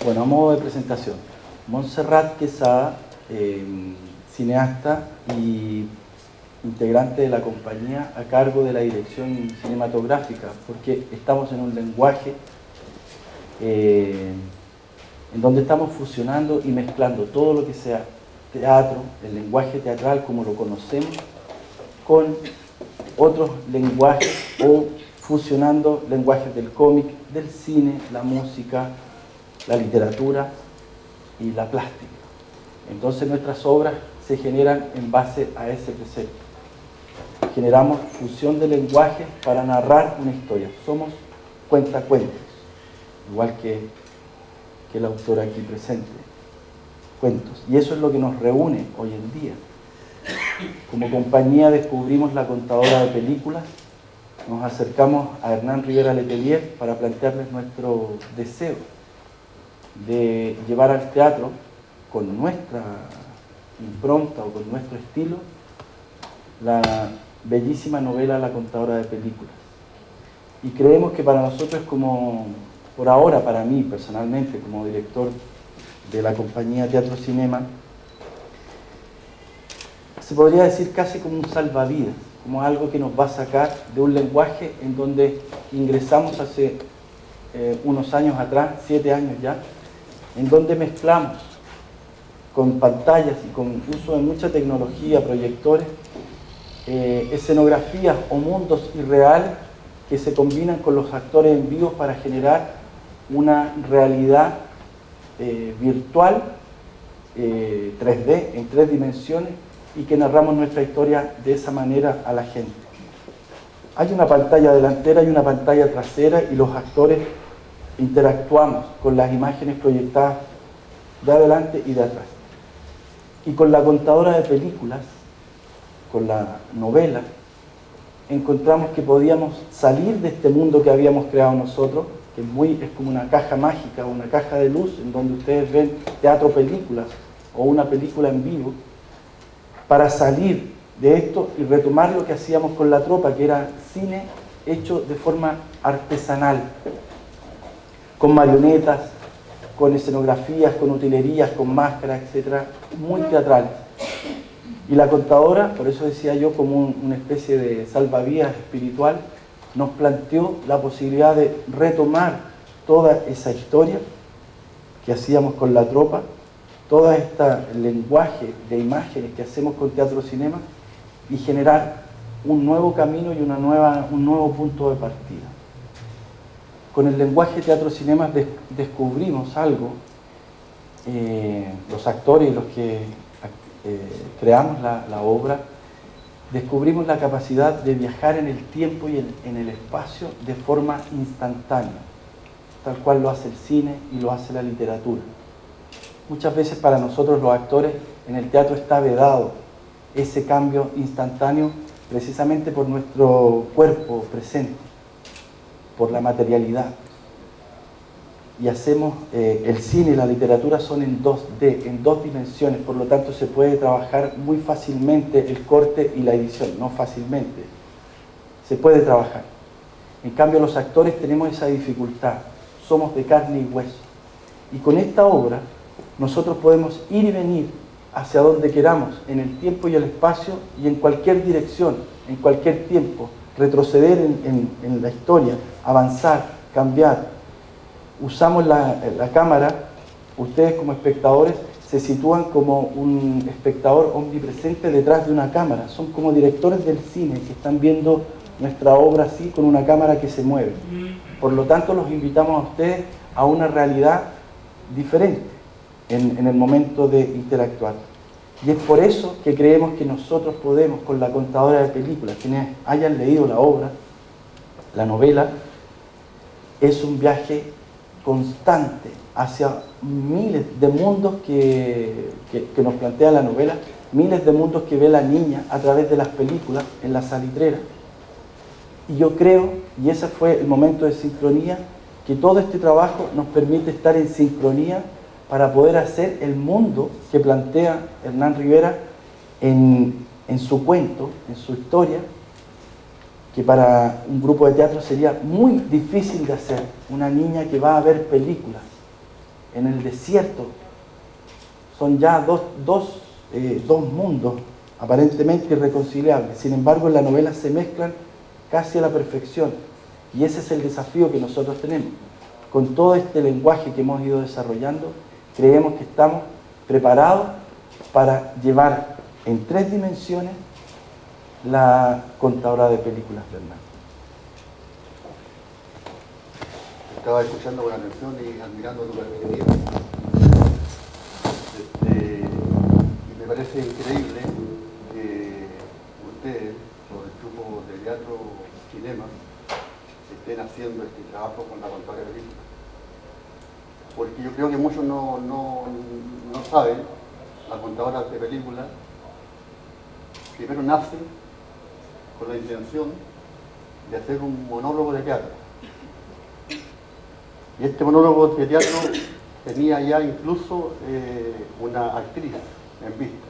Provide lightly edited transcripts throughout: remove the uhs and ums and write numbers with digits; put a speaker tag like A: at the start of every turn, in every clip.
A: Bueno, a modo de presentación, Montserrat Quesada, cineasta y integrante de la compañía a cargo de la dirección cinematográfica, porque estamos en un lenguaje en donde estamos fusionando y mezclando todo lo que sea teatro, el lenguaje teatral como lo conocemos, con otros lenguajes o fusionando lenguajes del cómic, del cine, la música, la literatura y la plástica. Entonces nuestras obras se generan en base a ese precepto. Generamos fusión de lenguajes para narrar una historia. Somos cuentacuentos, igual que el autor aquí presente. Cuentos. Y eso es lo que nos reúne hoy en día. Como compañía descubrimos La Contadora de Películas, nos acercamos a Hernán Rivera Letelier para plantearles nuestro deseo de llevar al teatro con nuestra impronta o con nuestro estilo la bellísima novela La Contadora de Películas. Y creemos que para nosotros es como, por ahora para mí personalmente como director de la compañía Teatro Cinema, se podría decir casi como un salvavidas, como algo que nos va a sacar de un lenguaje en donde ingresamos hace unos años atrás, 7 años ya, en donde mezclamos con pantallas y con uso de mucha tecnología, proyectores, escenografías o mundos irreales que se combinan con los actores en vivo para generar una realidad virtual, 3D, en 3 dimensiones, y que narramos nuestra historia de esa manera a la gente. Hay una pantalla delantera y una pantalla trasera y los actores interactuamos con las imágenes proyectadas de adelante y de atrás. Y con La Contadora de Películas, con la novela, encontramos que podíamos salir de este mundo que habíamos creado nosotros, que es como una caja mágica, una caja de luz, en donde ustedes ven teatro películas o una película en vivo, para salir de esto y retomar lo que hacíamos con la tropa, que era cine hecho de forma artesanal, con marionetas, con escenografías, con utilerías, con máscaras, etcétera, muy teatrales. Y La Contadora, por eso decía yo, como una especie de salvavidas espiritual, nos planteó la posibilidad de retomar toda esa historia que hacíamos con la tropa, todo este lenguaje de imágenes que hacemos con Teatro Cinema y generar un nuevo camino y un nuevo punto de partida. Con el lenguaje Teatro Cinema descubrimos algo, los actores y los que creamos la obra, descubrimos la capacidad de viajar en el tiempo y en el espacio de forma instantánea, tal cual lo hace el cine y lo hace la literatura. Muchas veces para nosotros los actores en el teatro está vedado ese cambio instantáneo precisamente por nuestro cuerpo presente, por la materialidad. Y hacemos, el cine y la literatura son en 2D, en 2 dimensiones, por lo tanto se puede trabajar muy fácilmente el corte y la edición, no fácilmente, se puede trabajar. En cambio los actores tenemos esa dificultad, somos de carne y hueso. Y con esta obra nosotros podemos ir y venir hacia donde queramos, en el tiempo y el espacio y en cualquier dirección, en cualquier tiempo, retroceder en la historia, avanzar, cambiar. Usamos la cámara, ustedes como espectadores se sitúan como un espectador omnipresente detrás de una cámara, son como directores del cine que están viendo nuestra obra así con una cámara que se mueve. Por lo tanto los invitamos a ustedes a una realidad diferente en el momento de interactuar. Y es por eso que creemos que nosotros podemos, con La Contadora de Películas, quienes hayan leído la obra, la novela, es un viaje constante hacia miles de mundos que nos plantea la novela, miles de mundos que ve la niña a través de las películas en la salitrera. Y yo creo, y ese fue el momento de sincronía, que todo este trabajo nos permite estar en sincronía para poder hacer el mundo que plantea Hernán Rivera en su cuento, en su historia, que para un grupo de teatro sería muy difícil de hacer. Una niña que va a ver películas, en el desierto. Son ya dos mundos aparentemente irreconciliables. Sin embargo, en la novela se mezclan casi a la perfección. Y ese es el desafío que nosotros tenemos. Con todo este lenguaje que hemos ido desarrollando, creemos que estamos preparados para llevar en 3 dimensiones la contadora de películas de Hernán.
B: Estaba escuchando con atención y admirando tu perspectiva. Y me parece increíble que ustedes, sobre el grupo de teatro Cinema, estén haciendo este trabajo con la contadora de películas. Porque yo creo que muchos no saben, la contadora de películas primero nace con la intención de hacer un monólogo de teatro. Y este monólogo de teatro tenía ya incluso una actriz en vista,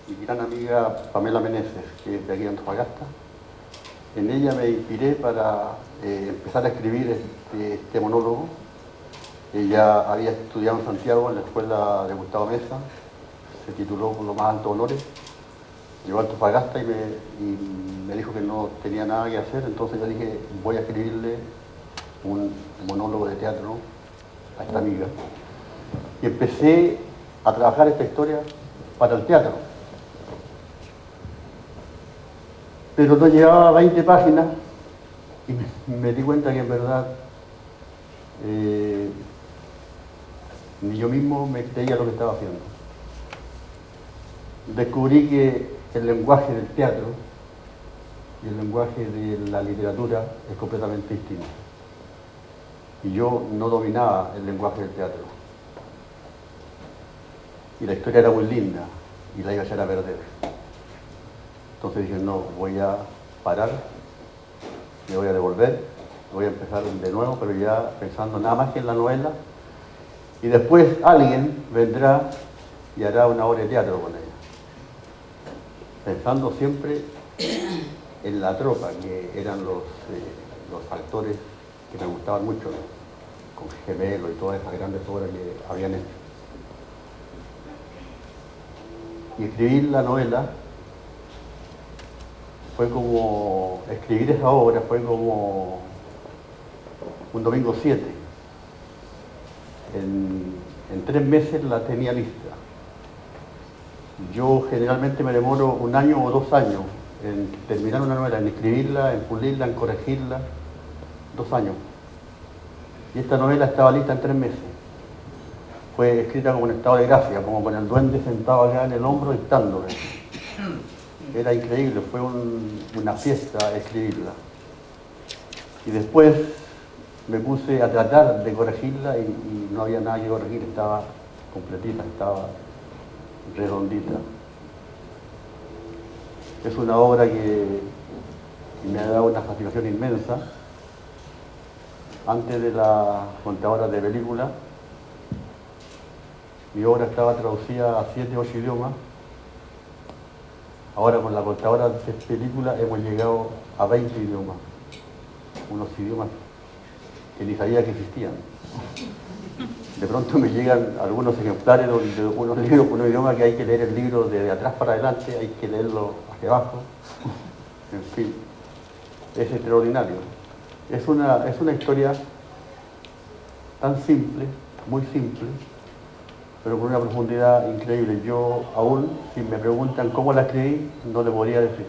B: mi gran amiga Pamela Meneses, que es de aquí de Antofagasta. En ella me inspiré para empezar a escribir este monólogo. Ella había estudiado en Santiago, en la escuela de Gustavo Meza, se tituló con los más altos honores, llegó a Antofagasta y me dijo que no tenía nada que hacer, entonces yo dije, voy a escribirle un monólogo de teatro a esta amiga. Y empecé a trabajar esta historia para el teatro. Pero no llegaba a 20 páginas y me di cuenta que en verdad ni yo mismo me creía lo que estaba haciendo. Descubrí que el lenguaje del teatro y el lenguaje de la literatura es completamente distinto. Y yo no dominaba el lenguaje del teatro. Y la historia era muy linda y la iba a echar a perder. Entonces dije, no, voy a parar, me voy a devolver, voy a empezar de nuevo, pero ya pensando nada más que en la novela. Y después alguien vendrá y hará una obra de teatro con ella. Pensando siempre en la tropa, que eran los actores que me gustaban mucho, ¿no? Con Gemelo y todas esas grandes obras que habían hecho. Y escribir la novela fue como, escribir esa obra fue como un domingo 7. En 3 meses la tenía lista. Yo generalmente me demoro 1 año o 2 años en terminar una novela, en escribirla, en pulirla, en corregirla, 2 años. Y esta novela estaba lista en 3 meses. Fue escrita como en estado de gracia, como con el duende sentado acá en el hombro dictándome. Era increíble, fue una fiesta escribirla. Y después me puse a tratar de corregirla y no había nada que corregir, estaba completita, estaba redondita. Es una obra que me ha dado una satisfacción inmensa. Antes de la contadora de películas, mi obra estaba traducida a 7 u 8 idiomas. Ahora con la contadora de películas hemos llegado a 20 idiomas. Unos idiomas que ni sabía que existían. De pronto me llegan algunos ejemplares de unos libros, unos idiomas que hay que leer el libro de atrás para adelante, hay que leerlo hacia abajo. En fin, es extraordinario. Es una historia tan simple, muy simple, pero con una profundidad increíble. Yo aún, si me preguntan cómo la escribí, no le podría decir.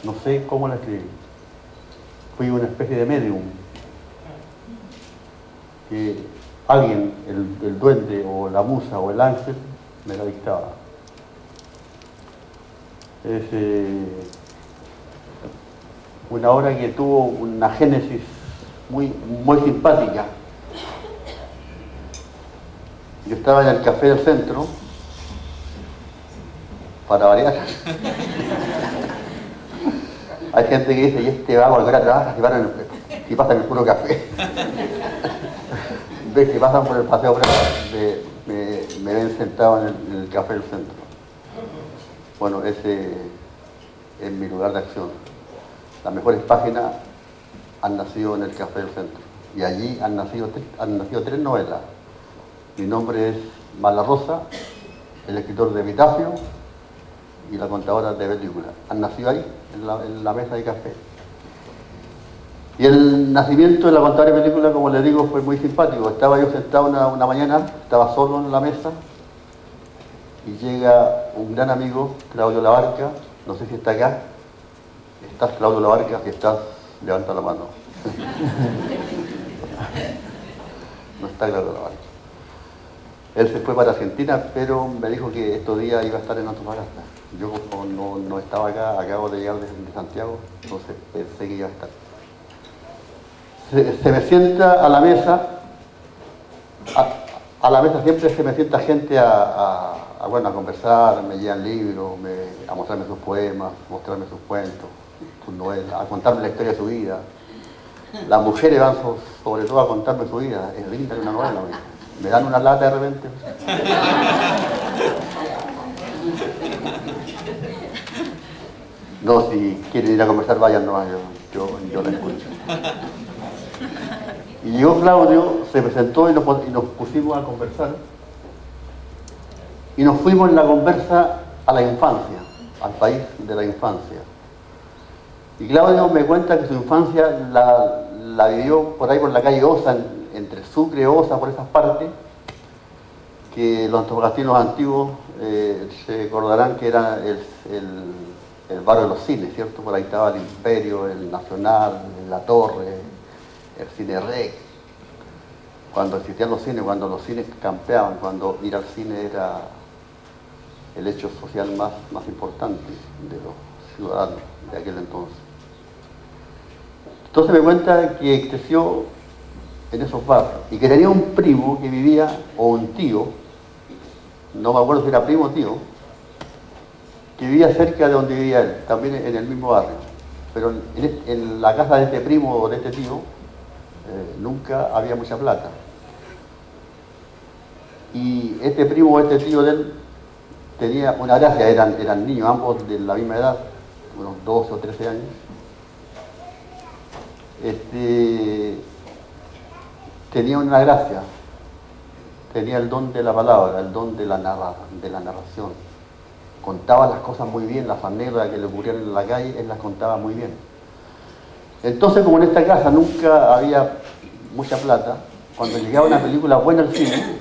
B: No sé cómo la escribí. Fui una especie de medium. Que alguien, el duende o la musa o el ángel, me la dictaba. Es una obra que tuvo una génesis muy simpática. Yo estaba en el café del centro, para variar. Hay gente que dice, y este vago al hora trabaja si pasa en el puro café. Ves que pasan por el paseo, me ven sentado en el café del centro. Bueno, ese es mi lugar de acción. Las mejores páginas han nacido en el café del centro. Y allí han nacido 3 novelas. Mi nombre es Mala Rosa, el escritor de Epitafio y la contadora de película. Han nacido ahí, en la mesa de café. Y el nacimiento de la contadora de película, como les digo, fue muy simpático. Estaba yo sentado una mañana, estaba solo en la mesa, y llega un gran amigo, Claudio Labarca. No sé si está acá. ¿Estás, Claudio Labarca? Si estás, levanta la mano. No está Claudio Labarca. Él se fue para Argentina, pero me dijo que estos días iba a estar en Antofagasta. Yo como no estaba acá, acabo de llegar de Santiago, entonces pensé que iba a estar. Se me sienta a la mesa, a la mesa siempre se me sienta gente a conversar, me llevan libros, a mostrarme sus poemas, mostrarme sus cuentos, sus novelas, a contarme la historia de su vida. Las mujeres van sobre todo a contarme su vida, es linda una novela. Me dan una lata de repente. No, si quieren ir a conversar, vayan nomás, yo la escucho. Y llegó Claudio, se presentó y nos pusimos a conversar. Y nos fuimos en la conversa a la infancia, al país de la infancia. Y Claudio me cuenta que su infancia la vivió por ahí por la calle Osa, entre Sucre, Osa, por esas partes, que los antofagastinos antiguos se acordarán que era el barrio de los cines, ¿cierto? Por ahí estaba el Imperio, el Nacional, la Torre, el Cine Rec. Cuando existían los cines, cuando los cines campeaban, cuando ir al cine era el hecho social más importante de los ciudadanos de aquel entonces. Entonces me cuenta que creció en esos barrios y que tenía un primo que vivía, o un tío, no me acuerdo si era primo o tío, que vivía cerca de donde vivía él, también en el mismo barrio. Pero en la casa de este primo o de este tío nunca había mucha plata. Y este primo o este tío de él tenía una gracia, eran niños, ambos de la misma edad, unos 12 o 13 años. Tenía una gracia, tenía el don de la palabra, el don de la narración. Contaba las cosas muy bien, las anécdotas que le ocurrían en la calle, él las contaba muy bien. Entonces, como en esta casa nunca había mucha plata, cuando llegaba una película buena al cine,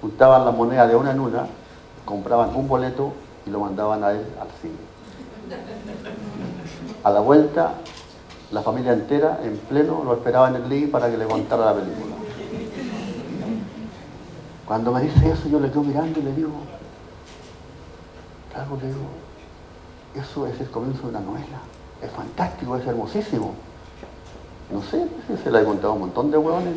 B: juntaban las monedas de una en una, compraban un boleto y lo mandaban a él al cine. A la vuelta, la familia entera, en pleno, lo esperaba en el living para que le contara la película. Cuando me dice eso, yo le quedo mirando y le digo, claro, le digo, eso es el comienzo de una novela. Es fantástico, es hermosísimo. No sé, se la he contado a un montón de huevones.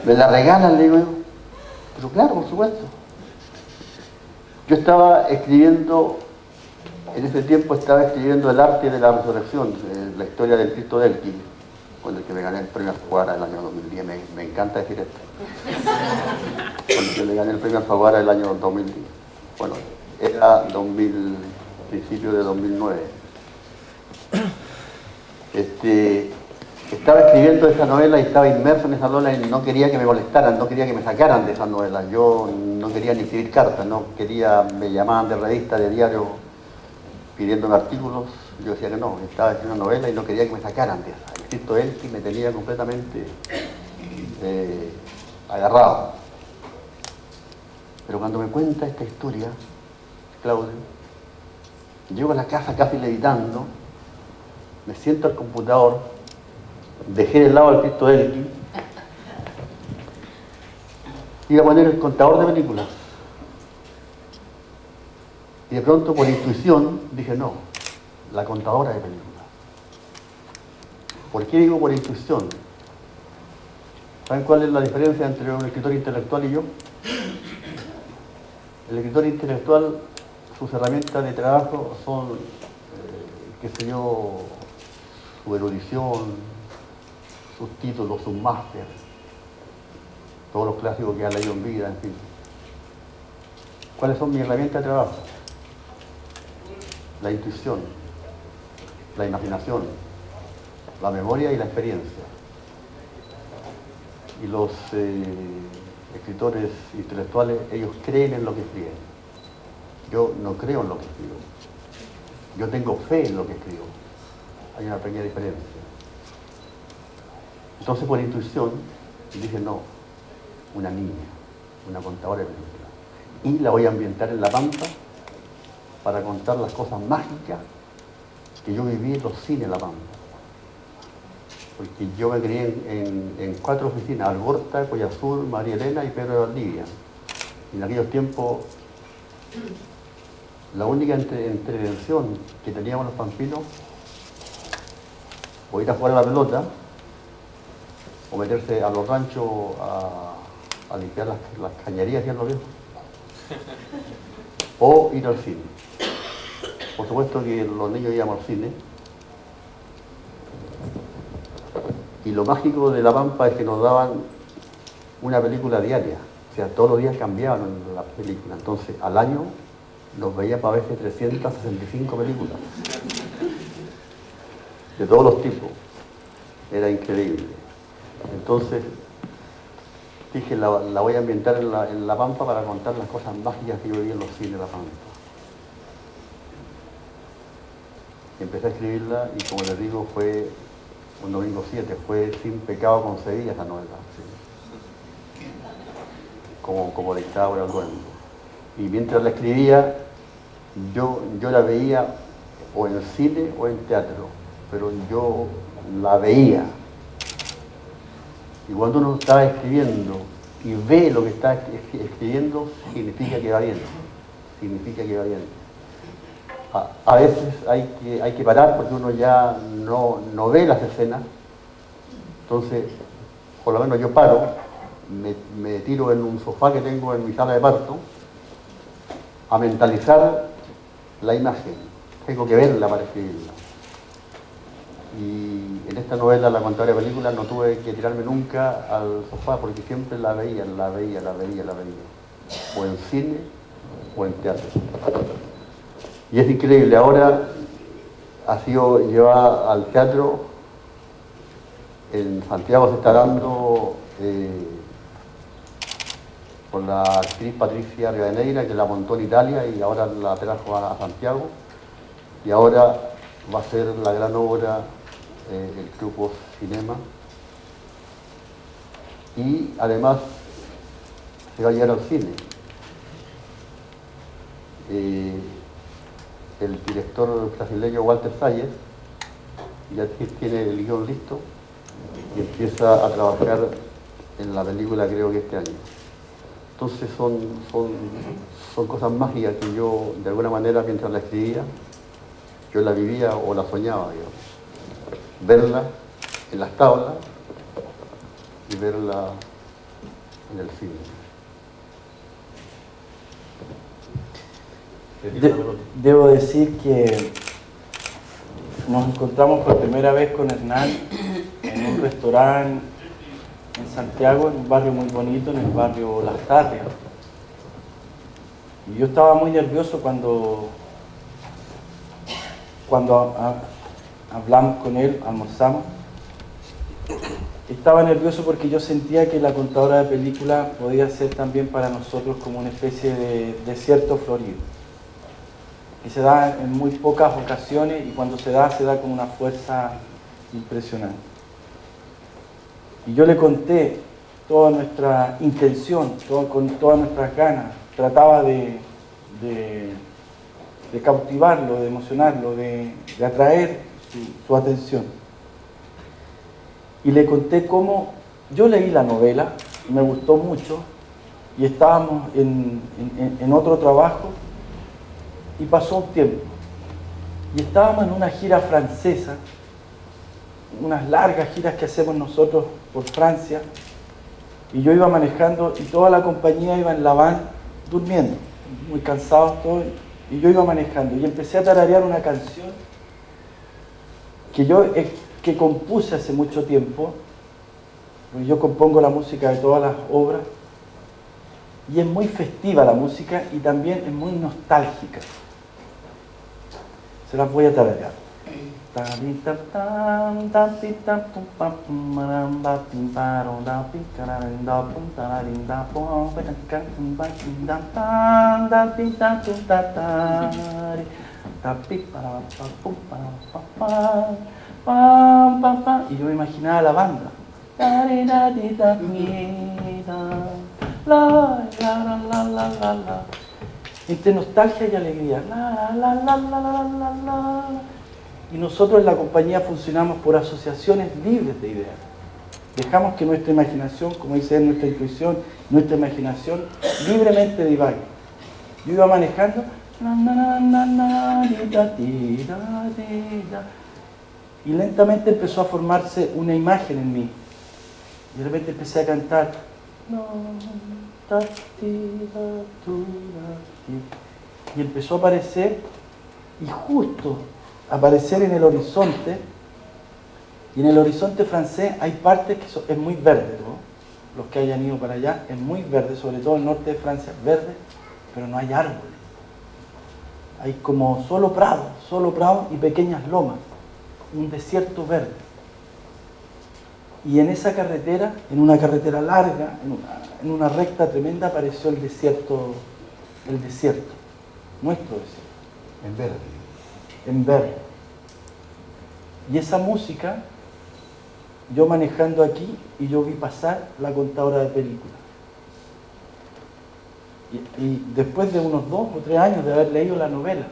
B: Me la regalan, le digo yo. Pero claro, por supuesto. Yo estaba escribiendo, en ese tiempo estaba escribiendo El arte de la resurrección, la historia del Cristo de Elqui, con el que me gané el premio Alfaguara el año 2010. Me encanta decir esto. Con el que me gané el premio Alfaguara el año 2010. Bueno, era principio de 2009. Estaba escribiendo esa novela y estaba inmerso en esa novela y no quería que me molestaran, no quería que me sacaran de esa novela. Yo no quería ni escribir cartas, me llamaban de revista, de diario, pidiéndome artículos. Yo decía que no, estaba escribiendo una novela y no quería que me sacaran de esa. El Cristo Elqui me tenía completamente agarrado. Pero cuando me cuenta esta historia, Claudio, llego a la casa casi levitando, me siento al computador, dejé el lado al Cristo Elqui, iba a poner el contador de películas. Y de pronto, por intuición, dije no, la contadora de películas. ¿Por qué digo por intuición? ¿Saben cuál es la diferencia entre un escritor intelectual y yo? El escritor intelectual, sus herramientas de trabajo son, su erudición, sus títulos, sus másteres, todos los clásicos que ha leído en vida, en fin. ¿Cuáles son mis herramientas de trabajo? La intuición. la imaginación, la memoria y la experiencia. Y los escritores intelectuales, ellos creen en lo que escriben. Yo no creo en lo que escribo. Yo tengo fe en lo que escribo. Hay una pequeña diferencia. Entonces, por intuición, dije, no, una niña, una contadora de películas. Y la voy a ambientar en La Pampa para contar las cosas mágicas que yo viví en los cines La Pampa. Porque yo me crié en 4 oficinas: Algorta, Collazur, María Elena y Pedro de Valdivia. Y en aquellos tiempos, la única entretención que teníamos los pampinos, o ir a jugar a la pelota, o meterse a los ranchos a limpiar las cañerías, hacían los viejos, o ir al cine. Por supuesto que los niños íbamos al cine, y lo mágico de La Pampa es que nos daban una película diaria, o sea, todos los días cambiaban las películas. Entonces, al año nos veía para veces 365 películas, de todos los tipos. Era increíble. Entonces, dije, la voy a ambientar en la Pampa para contar las cosas mágicas que yo viví en los cines de La Pampa. Empecé a escribirla y, como les digo, fue un domingo 7, fue sin pecado concebida esa novela, ¿sí? Como dictaba por el duende. Y mientras la escribía, yo la veía o en cine o en teatro, pero yo la veía. Y cuando uno está escribiendo y ve lo que está escribiendo, significa que va bien. Significa que va bien. A veces hay que parar porque uno ya no ve las escenas. Entonces, por lo menos yo paro, me tiro en un sofá que tengo en mi sala de parto a mentalizar la imagen. Tengo que verla para escribirla. Y en esta novela, La contadora de películas, no tuve que tirarme nunca al sofá porque siempre la veía. O en cine o en teatro. Y es increíble, ahora ha sido llevada al teatro. En Santiago se está dando con la actriz Patricia Rivadeneira, que la montó en Italia y ahora la trajo a Santiago. Y ahora va a ser la gran obra el Grupo Cinema. Y además se va a llevar al cine. El director brasileño Walter Salles ya tiene el guión listo y empieza a trabajar en la película, creo que este año. Entonces son cosas mágicas que yo, de alguna manera, mientras la escribía, yo la vivía o la soñaba, digamos. Verla en las tablas y verla en el cine.
A: Debo decir que nos encontramos por primera vez con Hernán en un restaurante en Santiago, en un barrio muy bonito, en el barrio Las Tarrias. Y yo estaba muy nervioso cuando hablamos con él, almorzamos. Estaba nervioso porque yo sentía que la contadora de películas podía ser también para nosotros como una especie de desierto florido, que se da en muy pocas ocasiones y cuando se da con una fuerza impresionante. Y yo le conté toda nuestra intención, con todas nuestras ganas, trataba de cautivarlo, de emocionarlo, de atraer su atención. Y le conté cómo yo leí la novela, me gustó mucho, y estábamos en otro trabajo, y pasó un tiempo. Y estábamos en una gira francesa, unas largas giras que hacemos nosotros por Francia, y yo iba manejando y toda la compañía iba en la van durmiendo, muy cansados todos, y yo iba manejando y empecé a tararear una canción que compuse hace mucho tiempo, porque yo compongo la música de todas las obras, y es muy festiva la música y también es muy nostálgica. Se las voy a tararear. Y yo me imaginaba la banda. Entre nostalgia y alegría. Y nosotros en la compañía funcionamos por asociaciones libres de ideas. Dejamos que nuestra imaginación, como dice él, nuestra intuición, nuestra imaginación libremente divague. Yo iba manejando y lentamente empezó a formarse una imagen en mí. Y de repente empecé a cantar. Y empezó a aparecer, y justo aparecer en el horizonte, y en el horizonte francés hay partes que es muy verde, ¿no? Los que hayan ido para allá, es muy verde, sobre todo el norte de Francia es verde, pero no hay árboles. Hay como solo prados y pequeñas lomas, un desierto verde. Y en esa carretera, en una carretera larga, en una recta tremenda, apareció el desierto, nuestro desierto.
B: En verde.
A: En verde. Y esa música, yo manejando aquí, y yo vi pasar la contadora de películas. Y después de unos 2 o 3 años de haber leído la novela,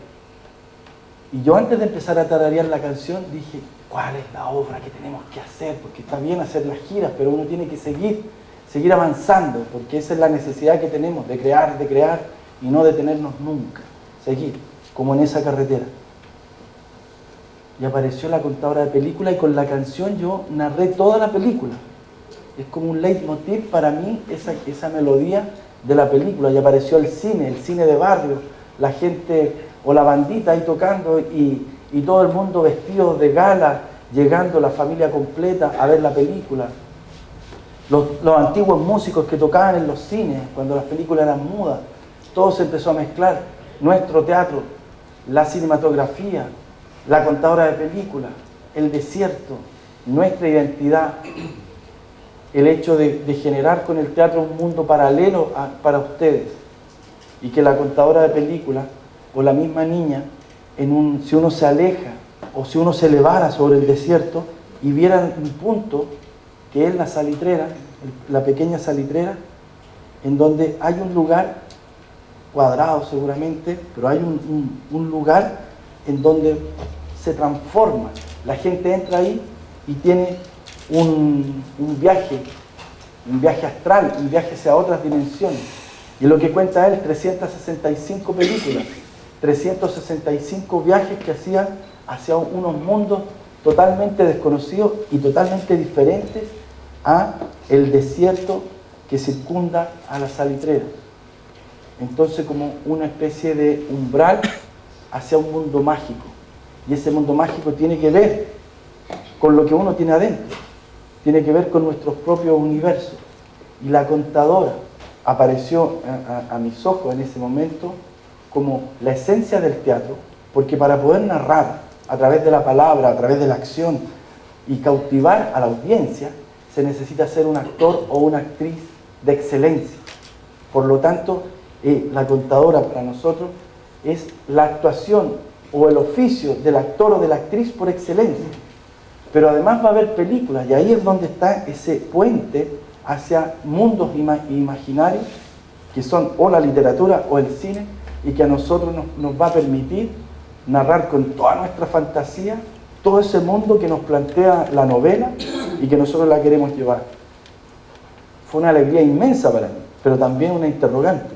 A: y yo antes de empezar a tararear la canción, dije, ¿cuál es la obra que tenemos que hacer? Porque está bien hacer las giras, pero uno tiene que seguir avanzando, porque esa es la necesidad que tenemos, de crear, y no detenernos nunca. Seguir, como en esa carretera. Y apareció la contadora de película, y con la canción yo narré toda la película. Es como un leitmotiv para mí, esa melodía de la película. Y apareció el cine de barrio, la gente o la bandita ahí tocando, y todo el mundo vestido de gala, llegando la familia completa a ver la película. Los antiguos músicos que tocaban en los cines, cuando las películas eran mudas, todo se empezó a mezclar. Nuestro teatro, la cinematografía, la contadora de películas, el desierto, nuestra identidad, el hecho de generar con el teatro un mundo paralelo para ustedes, y que la contadora de películas o la misma niña, si uno se aleja o si uno se elevara sobre el desierto y viera un punto que es la salitrera, la pequeña salitrera, en donde hay un lugar cuadrado seguramente, pero hay un lugar en donde se transforma. La gente entra ahí y tiene un viaje astral, un viaje hacia otras dimensiones. Y lo que cuenta él, 365 películas, 365 viajes que hacían hacia unos mundos totalmente desconocidos y totalmente diferentes a el desierto que circunda a la salitrera. Entonces, como una especie de umbral hacia un mundo mágico. Y ese mundo mágico tiene que ver con lo que uno tiene adentro, tiene que ver con nuestros propios universos. Y la contadora apareció a mis ojos en ese momento como la esencia del teatro, porque para poder narrar a través de la palabra, a través de la acción, y cautivar a la audiencia, se necesita ser un actor o una actriz de excelencia. Por lo tanto, la contadora para nosotros es la actuación o el oficio del actor o de la actriz por excelencia. Pero además va a haber películas, y ahí es donde está ese puente hacia mundos imaginarios, que son o la literatura o el cine, y que a nosotros nos va a permitir narrar con toda nuestra fantasía todo ese mundo que nos plantea la novela y que nosotros la queremos llevar. Fue una alegría inmensa para mí, pero también una interrogante.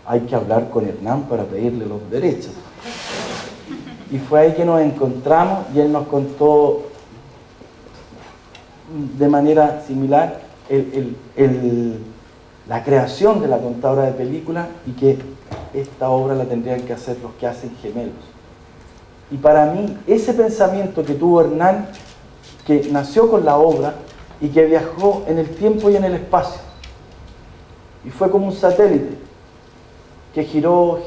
A: Hay que hablar con Hernán para pedirle los derechos. Y fue ahí que nos encontramos, y él nos contó de manera similar la creación de la contadora de películas, y que esta obra la tendrían que hacer los que hacen gemelos. Y para mí, ese pensamiento que tuvo Hernán, que nació con la obra y que viajó en el tiempo y en el espacio, y fue como un satélite que giró,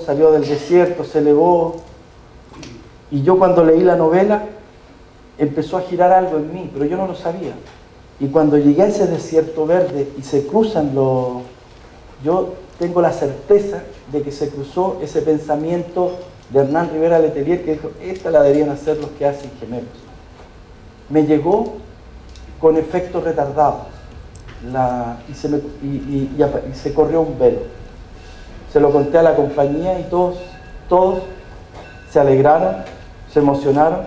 A: salió del desierto, se elevó, Y yo cuando leí la novela, empezó a girar algo en mí, pero yo no lo sabía. Y cuando llegué a ese desierto verde y se cruzan los... Yo tengo la certeza de que se cruzó ese pensamiento de Hernán Rivera Letelier, que dijo, esta la deberían hacer los que hacen gemelos. Me llegó con efectos retardados y se corrió un velo. Se lo conté a la compañía y todos se alegraron, se emocionaron.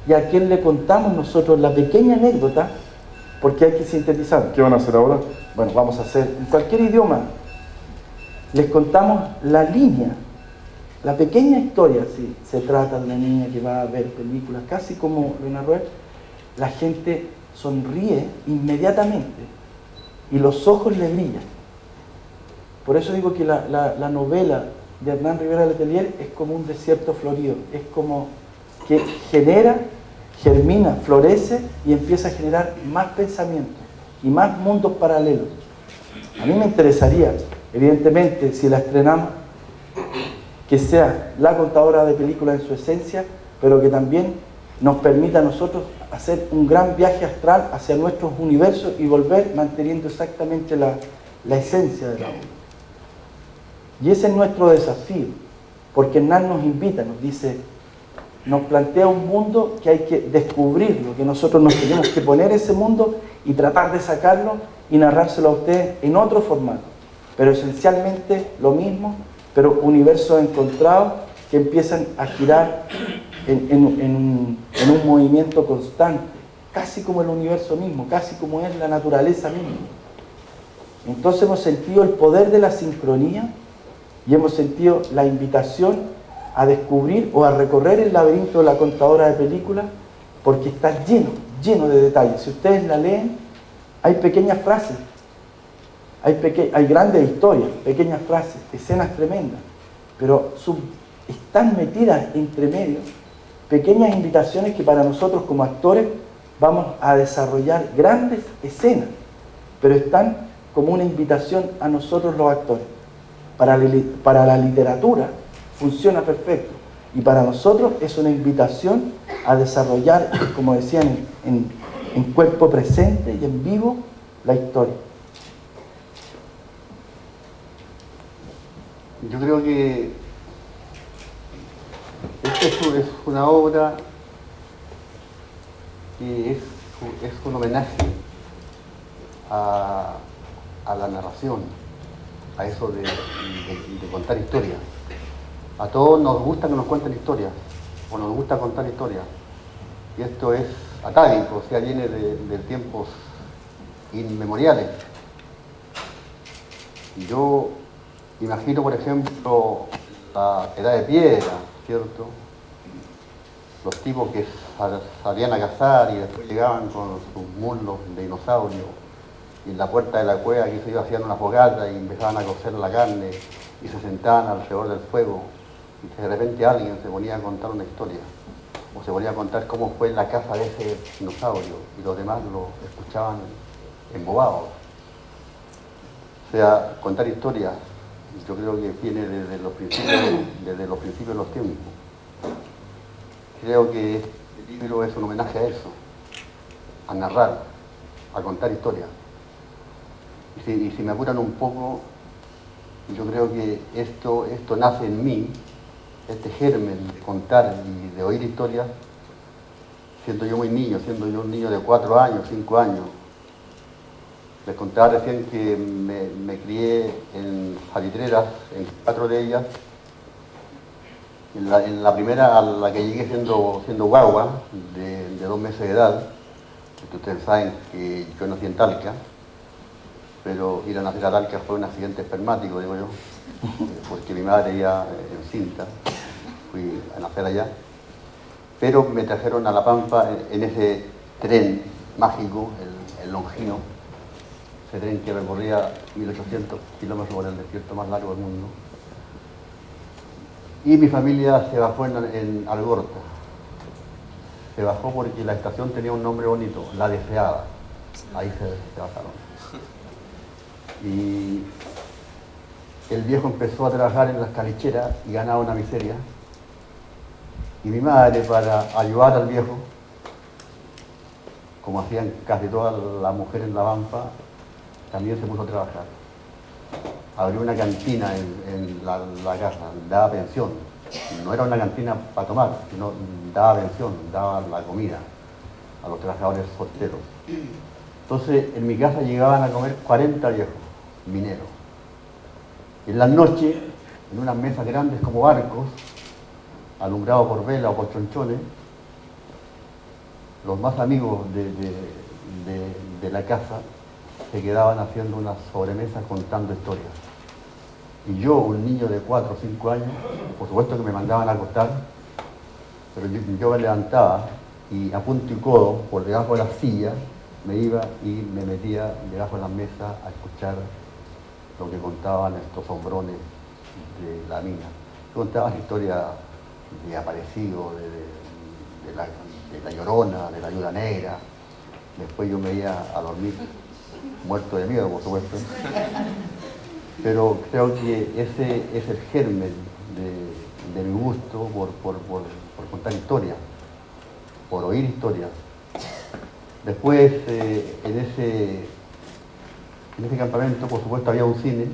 A: ¿Y a quién le contamos nosotros la pequeña anécdota? Porque hay que sintetizar. ¿Qué van a hacer ahora? Bueno, vamos a hacer en cualquier idioma. Les contamos la línea, la pequeña historia. Si se trata de una niña que va a ver películas, casi como lo narró él, la gente sonríe inmediatamente y los ojos le brillan. Por eso digo que la novela de Hernán Rivera Letelier es como un desierto florido, es como que genera, germina, florece y empieza a generar más pensamientos y más mundos paralelos. A mí me interesaría, evidentemente, si la estrenamos, que sea la contadora de películas en su esencia, pero que también nos permita a nosotros hacer un gran viaje astral hacia nuestros universos y volver manteniendo exactamente la esencia de la obra. Y ese es nuestro desafío, porque Hernán nos invita, nos dice, nos plantea un mundo que hay que descubrirlo, que nosotros nos tenemos que poner ese mundo y tratar de sacarlo y narrárselo a ustedes en otro formato, pero esencialmente lo mismo, pero universos encontrados que empiezan a girar en un movimiento constante, casi como el universo mismo, casi como es la naturaleza misma. Entonces hemos sentido el poder de la sincronía y hemos sentido la invitación a descubrir o a recorrer el laberinto de la contadora de películas, porque está lleno de detalles. Si ustedes la leen, hay pequeñas frases, hay grandes historias, pequeñas frases, escenas tremendas, pero están metidas entre medio pequeñas invitaciones que para nosotros como actores vamos a desarrollar grandes escenas, pero están como una invitación a nosotros los actores. Para la literatura funciona perfecto y para nosotros es una invitación a desarrollar, como decían, en cuerpo presente y en vivo la historia.
B: Yo creo que esta es una obra que es un homenaje a la narración, a eso de contar historias. A todos nos gusta que nos cuenten historias, o nos gusta contar historias. Y esto es atávico, o sea, viene de tiempos inmemoriales. Yo imagino, por ejemplo, la Edad de Piedra, ¿cierto? Los tipos que salían a cazar y después llegaban con sus muslos de dinosaurio y en la puerta de la cueva que se iba haciendo una fogata y empezaban a cocer la carne y se sentaban alrededor del fuego y de repente alguien se ponía a contar una historia o se ponía a contar cómo fue la caza de ese dinosaurio y los demás lo escuchaban embobados. O sea, contar historias yo creo que viene desde los principios de los tiempos. Creo que este libro es un homenaje a eso, a narrar, a contar historias. Y si me apuran un poco, yo creo que esto nace en mí, este germen de contar y de oír historias, siendo yo muy niño, siendo yo un niño de 4 años, 5 años. Les contaba recién que me crié en salitreras, en 4 de ellas. En la primera, a la que llegué siendo guagua, de 2 meses de edad, porque ustedes saben que yo nací en Talca, pero ir a nacer a Talca fue un accidente espermático, digo yo, porque mi madre ya encinta, fui a nacer allá. Pero me trajeron a La Pampa en ese tren mágico, el Longino, ese tren que recorría 1800 kilómetros por el desierto más largo del mundo. Y mi familia se bajó en Algorta. Se bajó porque la estación tenía un nombre bonito, La Deseada. Ahí se bajaron. Y el viejo empezó a trabajar en las calicheras y ganaba una miseria. Y mi madre, para ayudar al viejo, como hacían casi todas las mujeres en La Pampa, también se puso a trabajar. Abrió una cantina en la casa, daba pensión. No era una cantina para tomar, sino daba pensión, daba la comida a los trabajadores solteros. Entonces, en mi casa llegaban a comer 40 viejos mineros. Y en las noches, en unas mesas grandes como barcos, alumbrados por vela o por chonchones, los más amigos de la casa se quedaban haciendo una sobremesa contando historias. Y yo, un niño de 4 o 5 años, por supuesto que me mandaban a acostar, pero yo me levantaba y a punto y codo, por debajo de la silla, me iba y me metía debajo de la mesa a escuchar lo que contaban estos hombrones de la mina. Contaban historias de aparecidos, de la Llorona, de la Viuda Negra. Después yo me iba a dormir muerto de miedo, por supuesto. Pero creo que ese es el germen de mi gusto por contar historias, por oír historias. Después, en ese campamento, por supuesto, había un cine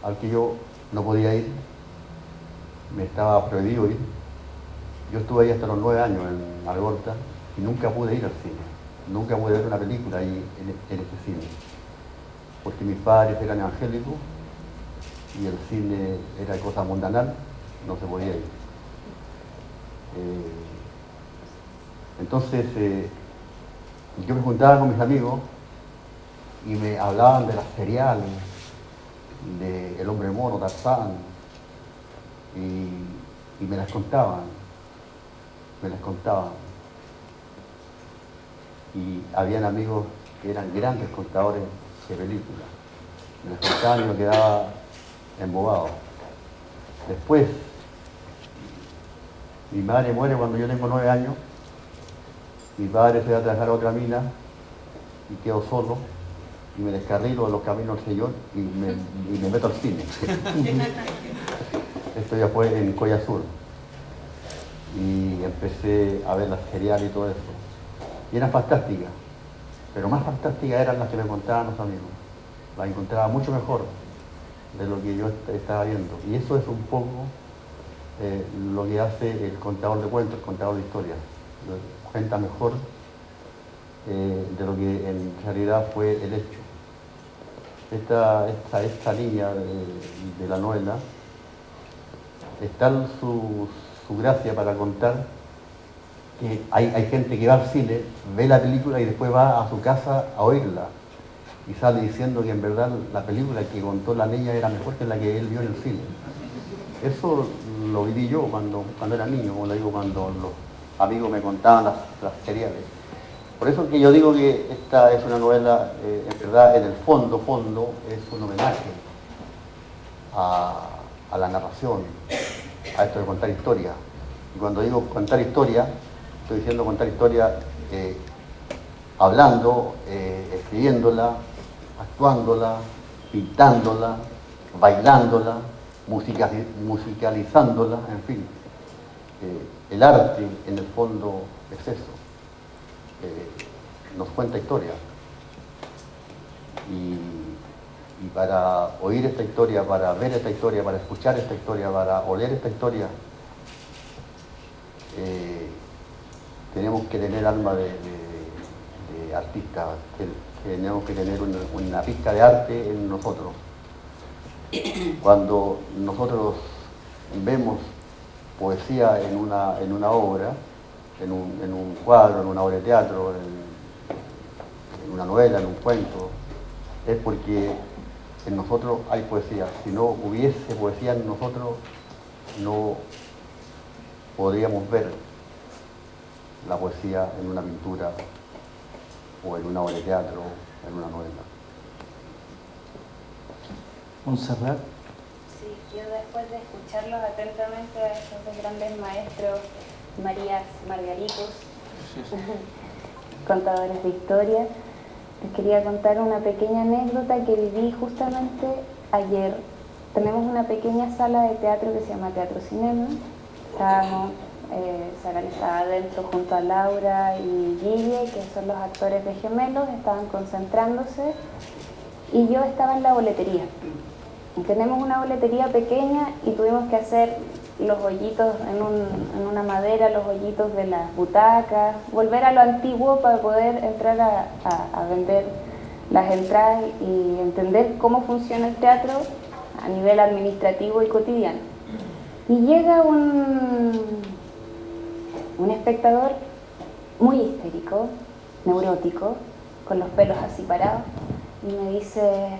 B: al que yo no podía ir, me estaba prohibido ir. Yo estuve ahí hasta los 9 años en Algorta y nunca pude ir al cine, nunca pude ver una película ahí en ese cine, porque mis padres eran evangélicos y el cine era cosa mundanal, no se podía ir. Entonces, yo me juntaba con mis amigos y me hablaban de las seriales, de El Hombre Mono, Tarzán, y me las contaban. Y habían amigos que eran grandes contadores de películas. Me las contaban y me quedaba embobado. Después, mi madre muere cuando yo tengo 9 años, mi padre se va a trabajar a otra mina y quedo solo y me descarrilo de los caminos del Señor y me meto al cine. Esto ya fue en Coya Sur. Y empecé a ver las seriales y todo eso. Y eran fantásticas, pero más fantásticas eran las que me contaban los amigos. Las encontraba mucho mejor de lo que yo estaba viendo. Y eso es un poco lo que hace el contador de cuentos, el contador de historias. Cuenta mejor de lo que en realidad fue el hecho. Esta línea de la novela está su gracia para contar que hay gente que va al cine, ve la película y después va a su casa a oírla y sale diciendo que en verdad la película que contó la niña era mejor que la que él vio en el cine. Eso lo viví yo cuando era niño, como le digo, cuando los amigos me contaban las seriales. Por eso que yo digo que esta es una novela, en verdad, en el fondo, es un homenaje a la narración, a esto de contar historia. Y cuando digo contar historia, estoy diciendo contar historia hablando, escribiéndola, actuándola, pintándola, bailándola, musicalizándola, en fin. El arte, en el fondo, es eso. Nos cuenta historia. Y para oír esta historia, para ver esta historia, para escuchar esta historia, para oler esta historia, tenemos que tener alma de artista, tenemos que tener una pizca de arte en nosotros. Cuando nosotros vemos poesía en una obra, en un cuadro, en una obra de teatro, en una novela, en un cuento, es porque en nosotros hay poesía. Si no hubiese poesía en nosotros, no podríamos ver la poesía en una pintura o en una obra de teatro, en una novela.
A: Montserrat.
C: Sí, yo después de escucharlos atentamente a estos dos grandes maestros, Marías Margaritos, contadores de historia, les quería contar una pequeña anécdota que viví justamente ayer. Tenemos una pequeña sala de teatro que se llama Teatro Cinema. Estábamos Sagal estaba adentro junto a Laura y Guille, que son los actores de Gemelos, estaban concentrándose y yo estaba en la boletería. Y tenemos una boletería pequeña y tuvimos que hacer los hoyitos en una madera, los hoyitos de las butacas, volver a lo antiguo para poder entrar a vender las entradas y entender cómo funciona el teatro a nivel administrativo y cotidiano. Y llega un espectador muy histérico, neurótico, con los pelos así parados, y me dice: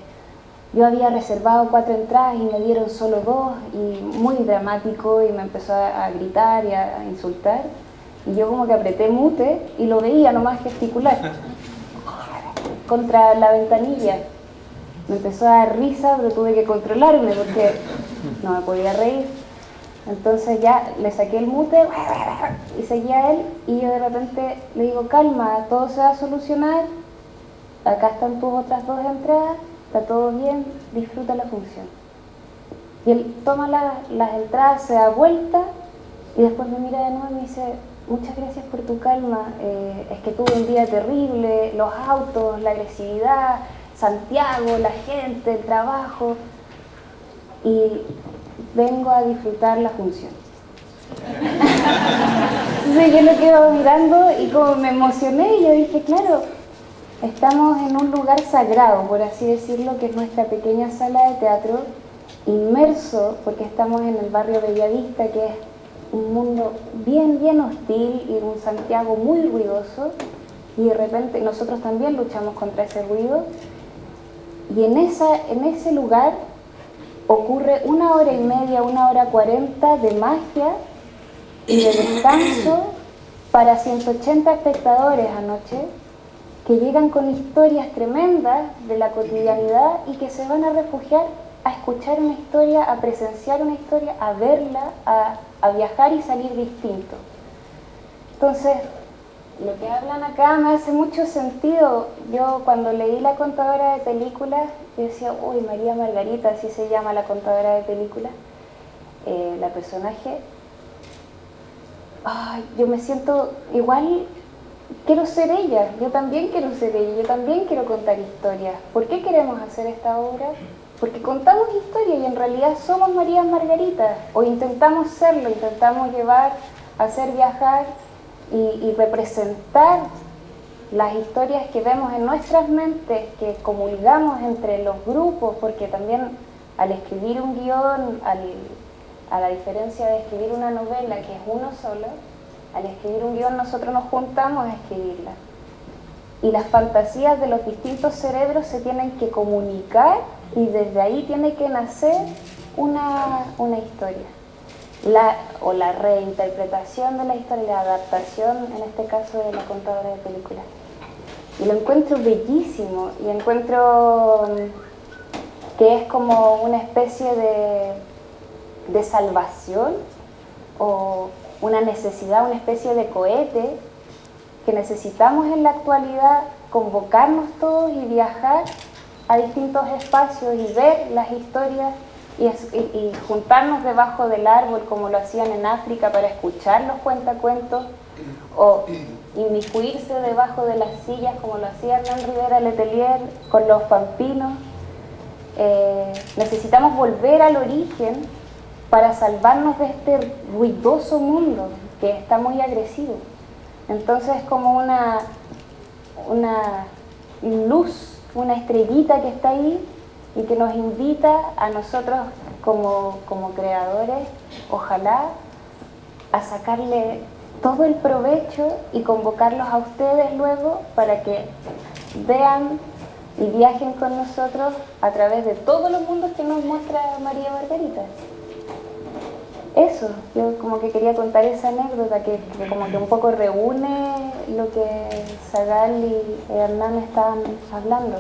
C: yo había reservado 4 entradas y me dieron solo 2, y muy dramático, y me empezó a gritar y a insultar, y yo como que apreté mute y lo veía nomás gesticular contra la ventanilla. Me empezó a dar risa, pero tuve que controlarme porque no me podía reír. Entonces ya le saqué el mute y seguía él, y yo de repente le digo: calma, todo se va a solucionar, acá están tus otras 2 entradas, está todo bien, disfruta la función. Y él toma las entradas, se da vuelta y después me mira de nuevo y me dice: muchas gracias por tu calma, es que tuve un día terrible, los autos, la agresividad, Santiago, la gente, el trabajo, y vengo a disfrutar la función. Entonces yo lo quedo mirando y como me emocioné, y yo dije: claro, estamos en un lugar sagrado, por así decirlo, que es nuestra pequeña sala de teatro, inmerso, porque estamos en el barrio Bellavista, que es un mundo bien, bien hostil, y un Santiago muy ruidoso, y de repente nosotros también luchamos contra ese ruido, y en ese lugar ocurre 1 hora y media, 1 hora 40 de magia y de descanso para 180 espectadores anoche, que llegan con historias tremendas de la cotidianidad y que se van a refugiar a escuchar una historia, a presenciar una historia, a verla, a viajar y salir distinto. Entonces, lo que hablan acá me hace mucho sentido. Yo cuando leí La contadora de películas, yo decía: uy, María Margarita, así se llama la contadora de películas, la personaje. Ay, yo me siento igual, quiero ser ella, yo también quiero ser ella, yo también quiero contar historias. ¿Por qué queremos hacer esta obra? Porque contamos historias y en realidad somos María Margarita, o intentamos serlo, intentamos llevar, hacer viajar y representar las historias que vemos en nuestras mentes, que comulgamos entre los grupos, porque también al escribir un guión, a la diferencia de escribir una novela, que es uno solo, al escribir un guión nosotros nos juntamos a escribirla. Y las fantasías de los distintos cerebros se tienen que comunicar, y desde ahí tiene que nacer una historia. La reinterpretación de la historia, la adaptación, en este caso, de La contadora de películas. Y lo encuentro bellísimo, y encuentro que es como una especie de salvación, o una necesidad, una especie de cohete que necesitamos en la actualidad, convocarnos todos y viajar a distintos espacios y ver las historias y juntarnos debajo del árbol como lo hacían en África para escuchar los cuentacuentos, o inmiscuirse debajo de las sillas como lo hacía Hernán Rivera Letelier con los pampinos. Necesitamos volver al origen para salvarnos de este ruidoso mundo que está muy agresivo. Entonces es como una luz, una estrellita que está ahí y que nos invita a nosotros como creadores, ojalá, a sacarle todo el provecho y convocarlos a ustedes luego para que vean y viajen con nosotros a través de todos los mundos que nos muestra María Margarita. Eso, yo como que quería contar esa anécdota que como que un poco reúne lo que Sagal y Hernán estaban hablando.